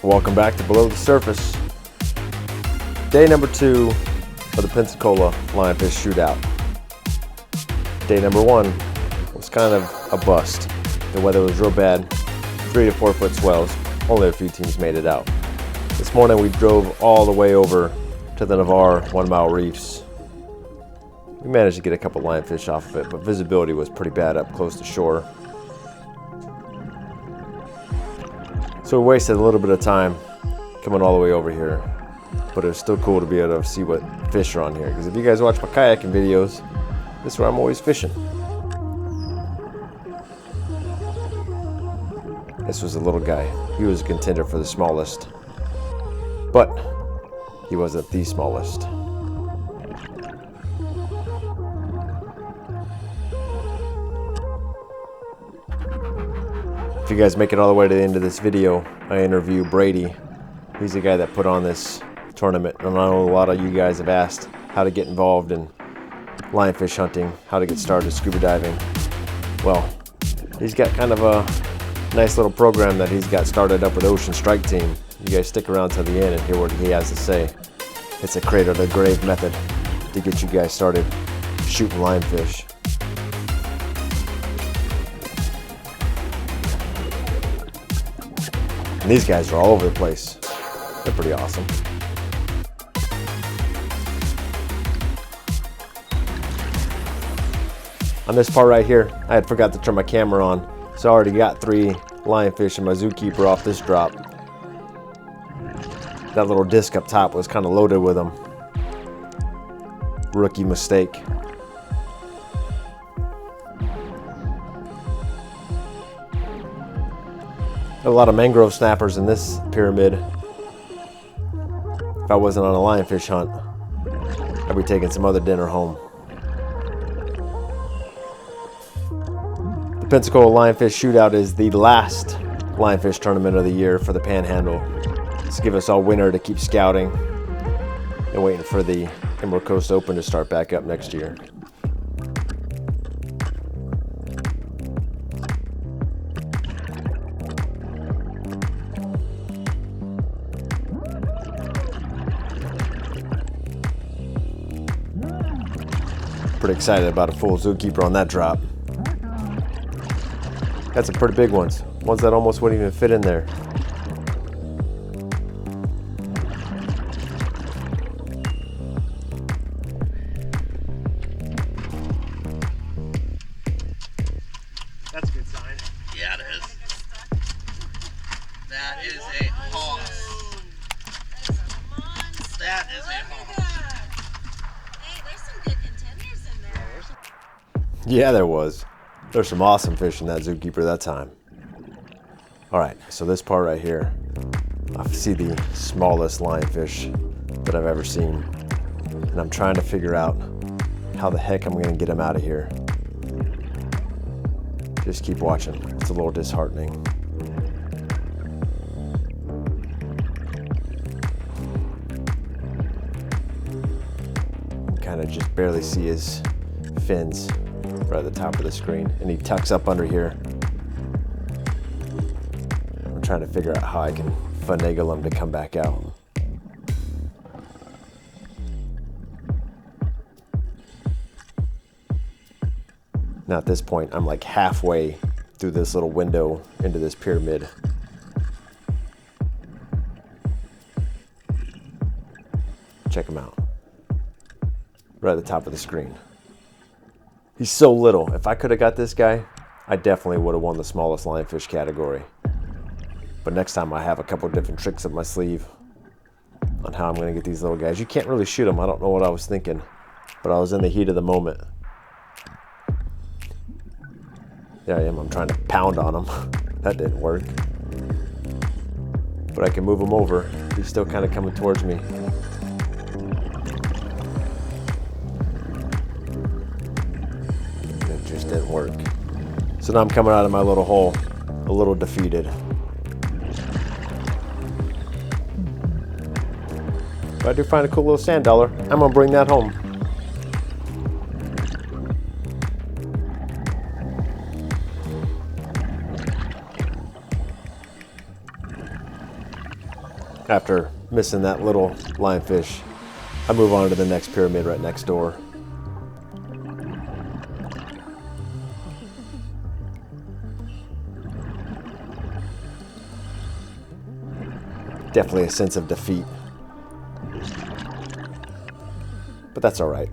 Welcome back to Below the Surface. Day number 2 of the Pensacola Lionfish Shootout. Day number 1 was kind of a bust. The weather was real bad, 3 to 4 foot swells. Only a few teams made it out. This morning we drove all the way over to the Navarre 1 mile reefs. We managed to get a couple lionfish off of it, but visibility was pretty bad up close to shore. So we wasted a little bit of time coming all the way over here, but it was still cool to be able to see what fish are on here, because if you guys watch my kayaking videos, this is where I'm always fishing. This was a little guy. He was a contender for the smallest, but he wasn't the smallest. If you guys make it all the way to the end of this video, I interview Brady. He's the guy that put on this tournament, and I know a lot of you guys have asked how to get involved in lionfish hunting, how to get started scuba diving. Well, he's got kind of a nice little program that he's got started up with Ocean Strike Team. You guys stick around till the end and hear what he has to say. It's a cradle to grave method to get you guys started shooting lionfish. And these guys are all over the place. They're pretty awesome. On this part right here, I had forgot to turn my camera on, so I already got 3 lionfish in my zookeeper off this drop. That little disc up top was kind of loaded with them. Rookie mistake. A lot of mangrove snappers in this pyramid. If I wasn't on a lionfish hunt, I'd be taking some other dinner home. The Pensacola Lionfish Shootout is the last lionfish tournament of the year for the Panhandle. It's to give us all winter to keep scouting and waiting for the Emerald Coast Open to start back up next year. Pretty excited about a full zookeeper on that drop. Got some pretty big ones that almost wouldn't even fit in there. That's a good sign. Yeah, it is. That is a hoss. That is a hoss. Hey, there's some good contenders in there. Yeah, there was. There's some awesome fish in that zookeeper that time. Alright, so this part right here, I see the smallest lionfish that I've ever seen. And I'm trying to figure out how the heck I'm going to get him out of here. Just keep watching. It's a little disheartening. You kind of just barely see his fins right at the top of the screen, and he tucks up under here. I'm trying to figure out how I can finagle him to come back out. Now at this point, I'm like halfway through this little window into this pyramid. Check him out. Right at the top of the screen. He's so little. If I could have got this guy, I definitely would have won the smallest lionfish category. But next time I have a couple different tricks up my sleeve on how I'm going to get these little guys. You can't really shoot them. I don't know what I was thinking, but I was in the heat of the moment. There I am. I'm trying to pound on him. That didn't work. But I can move him over. He's still kind of coming towards me. Just didn't work. So now I'm coming out of my little hole a little defeated. If I do find a cool little sand dollar, I'm gonna bring that home. after missing that little lionfish, I move on to the next pyramid right next door. Definitely a sense of defeat. But that's all right,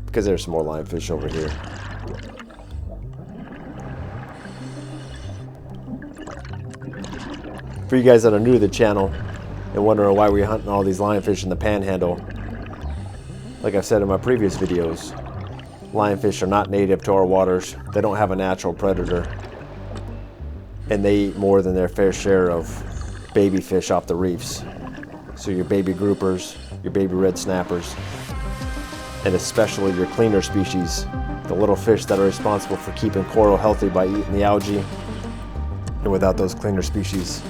because there's some more lionfish over here. For you guys that are new to the channel and wondering why we're hunting all these lionfish in the panhandle, like I've said in my previous videos, lionfish are not native to our waters. They don't have a natural predator, and they eat more than their fair share of baby fish off the reefs. So your baby groupers, your baby red snappers, and especially your cleaner species, the little fish that are responsible for keeping coral healthy by eating the algae. And without those cleaner species,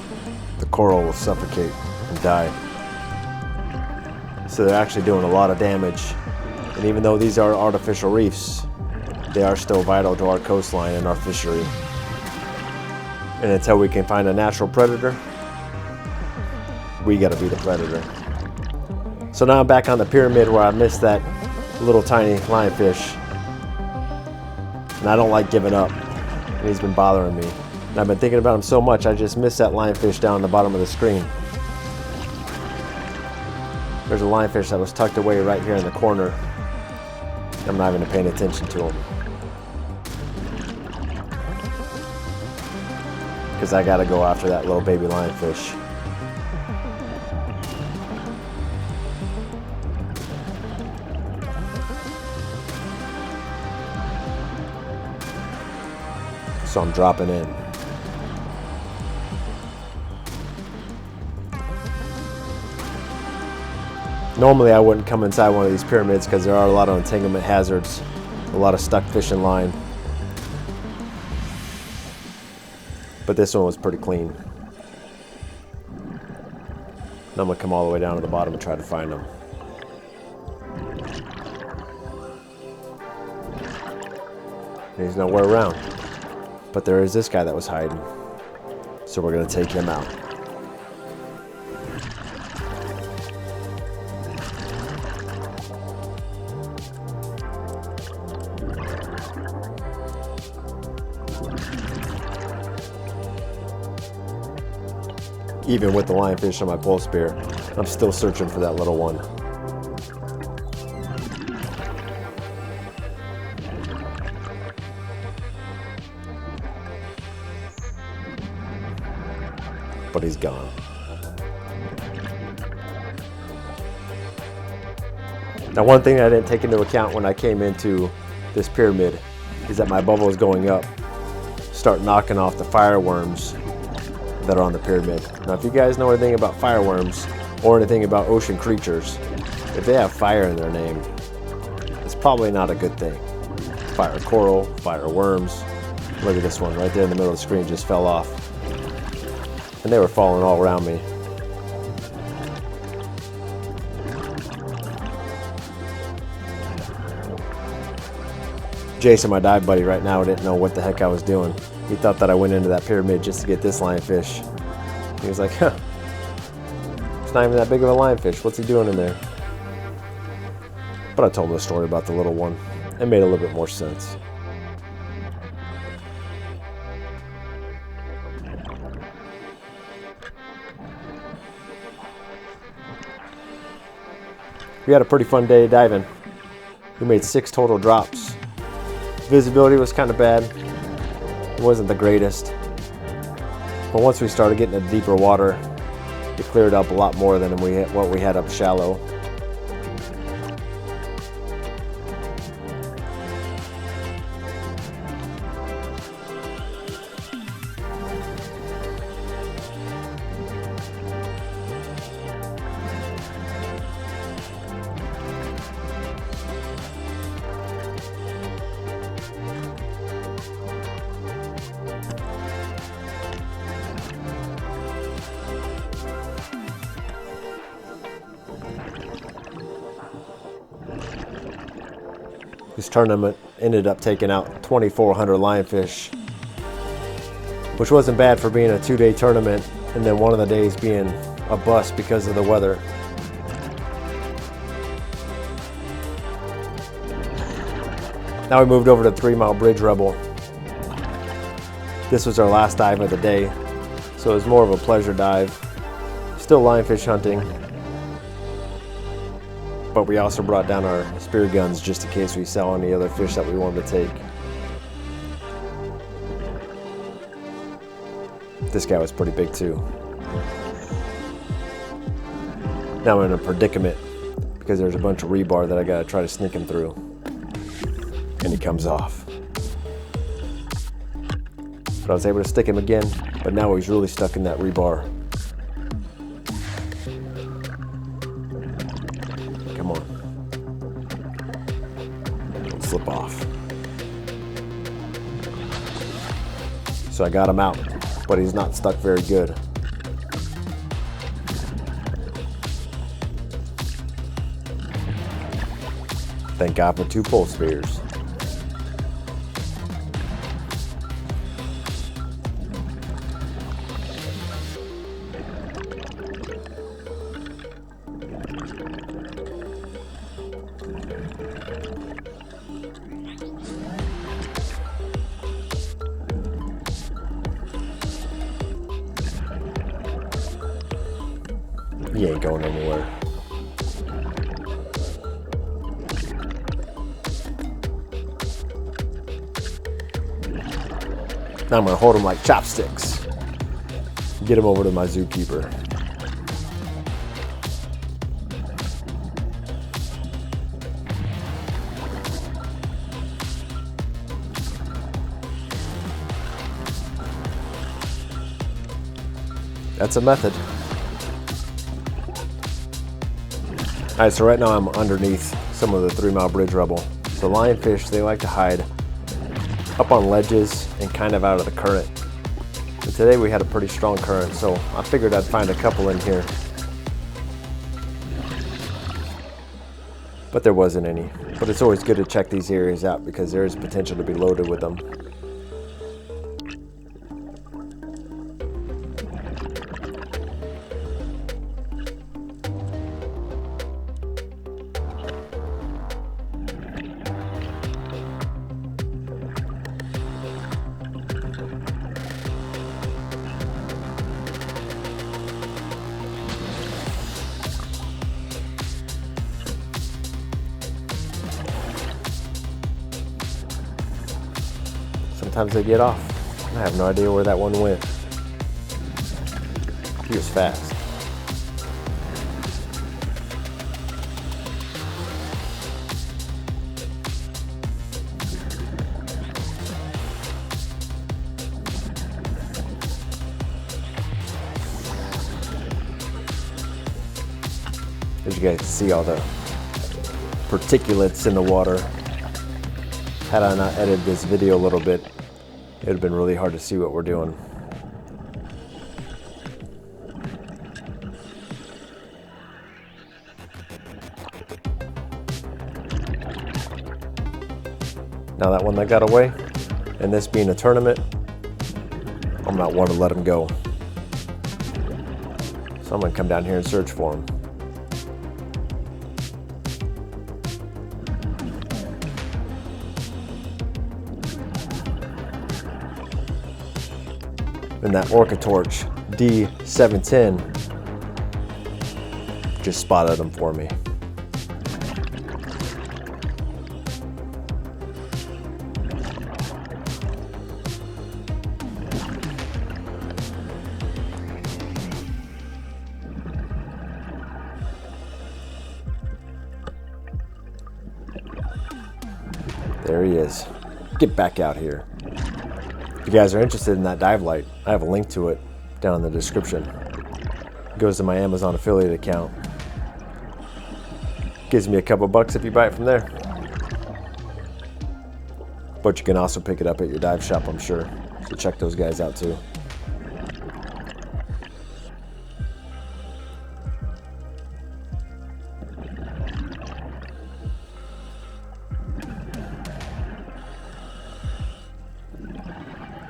the coral will suffocate and die. So they're actually doing a lot of damage. And even though these are artificial reefs, they are still vital to our coastline and our fishery. And until we can find a natural predator, we gotta be the predator. So now I'm back on the pyramid where I missed that little tiny lionfish. And I don't like giving up. And he's been bothering me. And I've been thinking about him so much, I just missed that lionfish down the bottom of the screen. There's a lionfish that was tucked away right here in the corner. I'm not even paying attention to him, because I gotta go after that little baby lionfish. So I'm dropping in. Normally I wouldn't come inside one of these pyramids because there are a lot of entanglement hazards, a lot of stuck fish in line. But this one was pretty clean. And I'm gonna come all the way down to the bottom and try to find them. And he's nowhere around. But there is this guy that was hiding. So we're gonna take him out. Even with the lionfish on my pole spear, I'm still searching for that little one. But he's gone. Now, one thing I didn't take into account when I came into this pyramid is that my bubble is going up. Start knocking off the fireworms that are on the pyramid. Now, if you guys know anything about fireworms or anything about ocean creatures, if they have fire in their name, it's probably not a good thing. Fire coral, fire worms. Look at this one right there in the middle of the screen, just fell off. And they were falling all around me. Jason, my dive buddy right now, didn't know what the heck I was doing. He thought that I went into that pyramid just to get this lionfish. He was like, huh, it's not even that big of a lionfish. What's he doing in there? But I told him the story about the little one. It made a little bit more sense. We had a pretty fun day diving. We made 6 total drops. Visibility was kind of bad. It wasn't the greatest. But once we started getting into deeper water, it cleared up a lot more than what we had up shallow. This tournament ended up taking out 2,400 lionfish, which wasn't bad for being a 2-day tournament, and then one of the days being a bust because of the weather. Now we moved over to 3 Mile Bridge Rebel. This was our last dive of the day, so it was more of a pleasure dive. Still lionfish hunting, but we also brought down our spear guns just in case we saw any other fish that we wanted to take. This guy was pretty big too. Now I'm in a predicament because there's a bunch of rebar that I gotta try to sneak him through. And he comes off. But I was able to stick him again, but now he's really stuck in that rebar. Come on. Don't slip off. So I got him out, but he's not stuck very good. Thank God for 2 pole spears. He ain't going anywhere. Now I'm gonna hold him like chopsticks. Get him over to my zookeeper. That's a method. All right, so right now I'm underneath some of the 3 Mile Bridge Rebel. So lionfish, they like to hide up on ledges and kind of out of the current. And today we had a pretty strong current, so I figured I'd find a couple in here. But there wasn't any. But it's always good to check these areas out because there is potential to be loaded with them. Sometimes they get off. I have no idea where that one went. He was fast. As you guys can see, all the particulates in the water. Had I not edited this video a little bit, it would have been really hard to see what we're doing. Now that one that got away, and this being a tournament, I'm not one to let him go. So I'm gonna come down here and search for him. And that Orca Torch D710 just spotted him for me. There he is. Get back out here. If you guys are interested in that dive light, I have a link to it down in the description. It goes to my Amazon affiliate account. Gives me a couple bucks if you buy it from there. But you can also pick it up at your dive shop, I'm sure. So check those guys out too.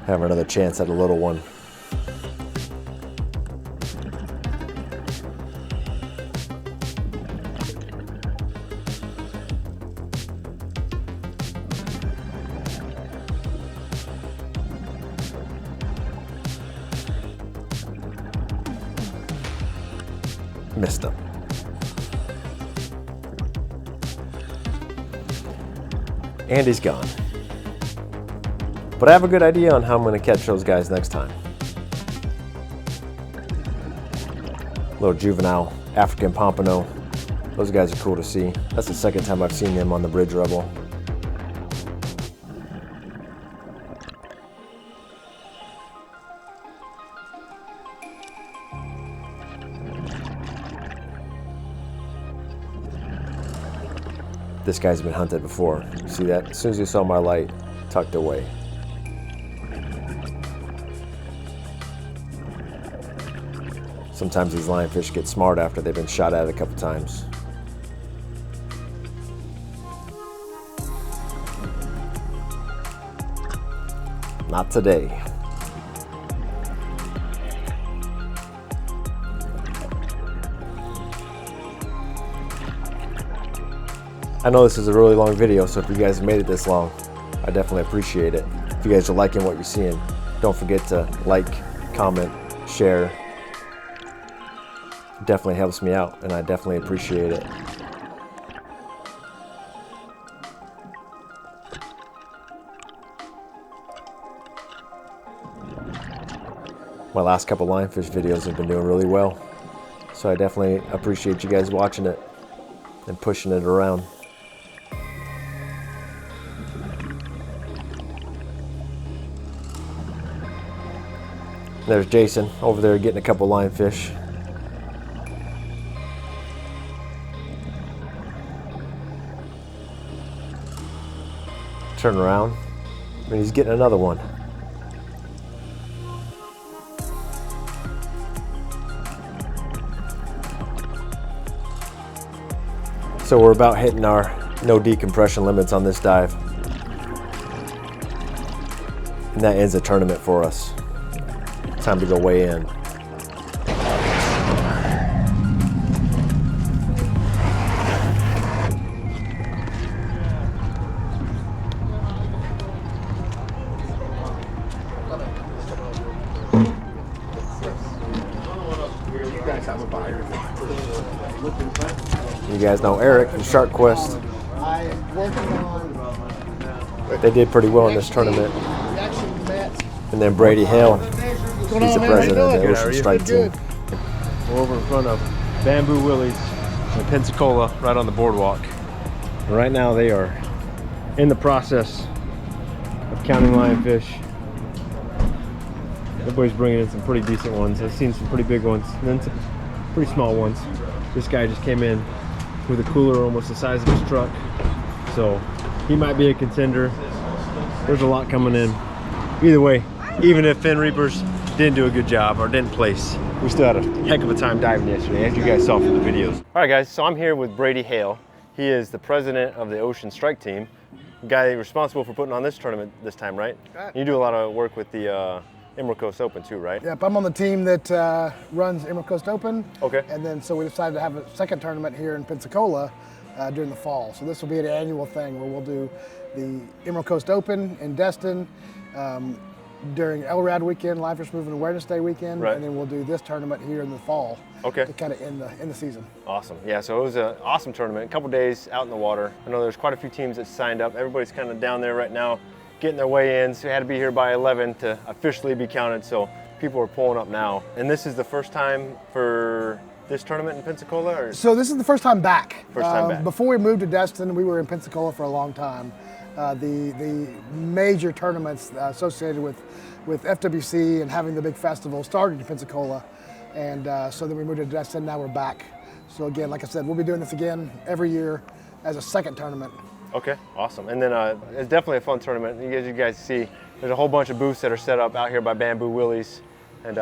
Have another chance at a little one. Missed him. And he's gone. But I have a good idea on how I'm going to catch those guys next time. Little juvenile African pompano. Those guys are cool to see. That's the second time I've seen them on the Bridge Rebel. This guy's been hunted before. See that? As soon as he saw my light, tucked away. Sometimes these lionfish get smart after they've been shot at a couple times. Not today. I know this is a really long video, so if you guys made it this long, I definitely appreciate it. If you guys are liking what you're seeing, don't forget to like, comment, share. It definitely helps me out, and I definitely appreciate it. My last couple lionfish videos have been doing really well, so I definitely appreciate you guys watching it and pushing it around. There's Jason over there getting a couple lionfish. Turn around, and he's getting another one. So we're about hitting our no decompression limits on this dive. And that ends the tournament for us. Time to go weigh in. You guys know Eric from Shark Quest. They did pretty well in this tournament. And then Brady Hale, he's the president of the Ocean Strike team. We're over in front of Bamboo Willie's in Pensacola, right on the boardwalk. And right now they are in the process of counting lionfish. Everybody's bringing in some pretty decent ones. I've seen some pretty big ones, and then some pretty small ones. This guy just came in with a cooler almost the size of his truck, so he might be a contender. There's a lot coming in. Either way, even if Fin Reapers didn't do a good job or didn't place, we still had a heck of a time diving yesterday, as you guys saw from the videos. All right, guys, so I'm here with Brady Hale. He is the president of the Ocean Strike team, the guy responsible for putting on this tournament this time, right? You do a lot of work with the Emerald Coast Open too, right? Yep, I'm on the team that runs Emerald Coast Open. Okay. And then so we decided to have a second tournament here in Pensacola during the fall. So this will be an annual thing where we'll do the Emerald Coast Open in Destin during LRAD weekend, Lionfish Movement Awareness Day weekend, right. And then we'll do this tournament here in the fall. Okay. To kind of end the season. Awesome. Yeah, so it was an awesome tournament. A couple days out in the water. I know there's quite a few teams that signed up. Everybody's kind of down there right now, getting their way in. So we had to be here by 11 to officially be counted. So people are pulling up now. And this is the first time for this tournament in Pensacola? Or? So this is the first time back. First time back. Before we moved to Destin, we were in Pensacola for a long time. The major tournaments associated with FWC and having the big festival started in Pensacola. And so then we moved to Destin, now we're back. So again, like I said, we'll be doing this again every year as a second tournament. Okay, awesome. And then it's definitely a fun tournament. You guys see, there's a whole bunch of booths that are set up out here by Bamboo Willie's. And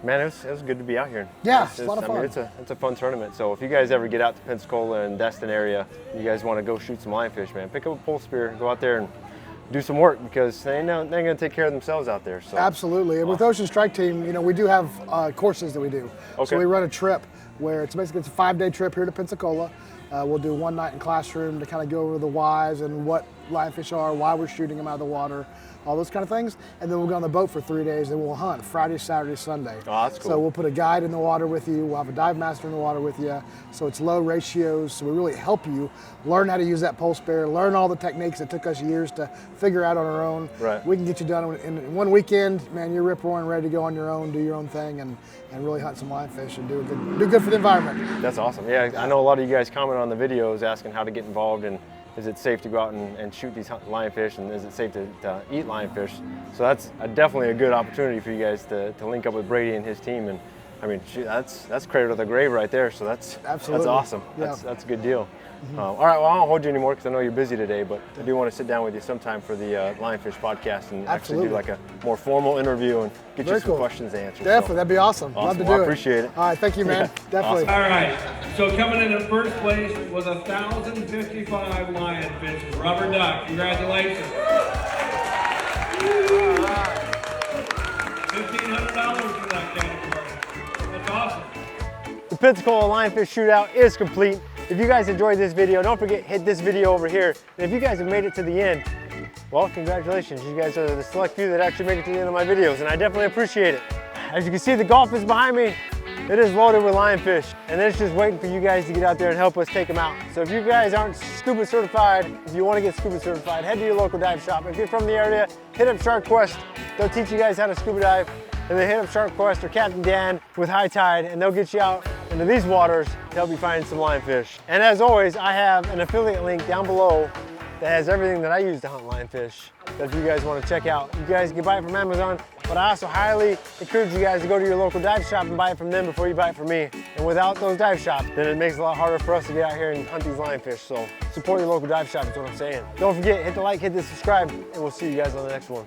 man, it was good to be out here. Yeah, it's a lot of fun. I mean, it's a fun tournament. So if you guys ever get out to Pensacola and Destin area, you guys want to go shoot some lionfish, man, pick up a pole spear, go out there and do some work, because they ain't going to take care of themselves out there. So absolutely. And with Ocean Strike Team, you know, we do have courses that we do. Okay. So we run a trip where it's a 5-day trip here to Pensacola. We'll do one night in classroom to kind of go over the whys and what lionfish are, why we're shooting them out of the water, all those kind of things. And then we'll go on the boat for 3 days and we'll hunt Friday, Saturday, Sunday. Oh, that's cool. So we'll put a guide in the water with you. We'll have a dive master in the water with you. So it's low ratios. So we really help you learn how to use that pole spare, learn all the techniques that took us years to figure out on our own. Right. We can get you done in one weekend. Man, you're rip roaring, ready to go on your own, do your own thing, and really hunt some lionfish and do good for the environment. That's awesome. Yeah, I know a lot of you guys comment on the videos asking how to get involved and is it safe to go out and shoot these lionfish, and is it safe to eat lionfish? So that's definitely a good opportunity for you guys to link up with Brady and his team. And I mean, shoot, that's cradle to the grave right there. So that's awesome. Yeah. That's a good deal. All right, well, I don't hold you anymore because I know you're busy today, but I do want to sit down with you sometime for the Lionfish podcast and actually do like a more formal interview and get you some questions answered. Definitely, that'd be awesome. Love to do it. I appreciate it. All right, thank you, man. Definitely. Awesome. All right, so coming in at first place was 1,055 lionfish. Rubber duck, congratulations. $1,500 for that category. That's awesome. The Pensacola Lionfish Shootout is complete. If you guys enjoyed this video, don't forget, hit this video over here. And if you guys have made it to the end, well, congratulations. You guys are the select few that actually make it to the end of my videos, and I definitely appreciate it. As you can see, the golf is behind me. It is loaded with lionfish, and it's just waiting for you guys to get out there and help us take them out. So if you guys aren't scuba certified, if you want to get scuba certified, head to your local dive shop. If you're from the area, hit up Shark Quest. They'll teach you guys how to scuba dive. And then hit up Shark Quest or Captain Dan with High Tide, and they'll get you out into these waters to help you find some lionfish. And as always, I have an affiliate link down below that has everything that I use to hunt lionfish that if you guys want to check out. You guys can buy it from Amazon, but I also highly encourage you guys to go to your local dive shop and buy it from them before you buy it from me. And without those dive shops, then it makes it a lot harder for us to get out here and hunt these lionfish. So support your local dive shop is what I'm saying. Don't forget, hit the like, hit the subscribe, and we'll see you guys on the next one.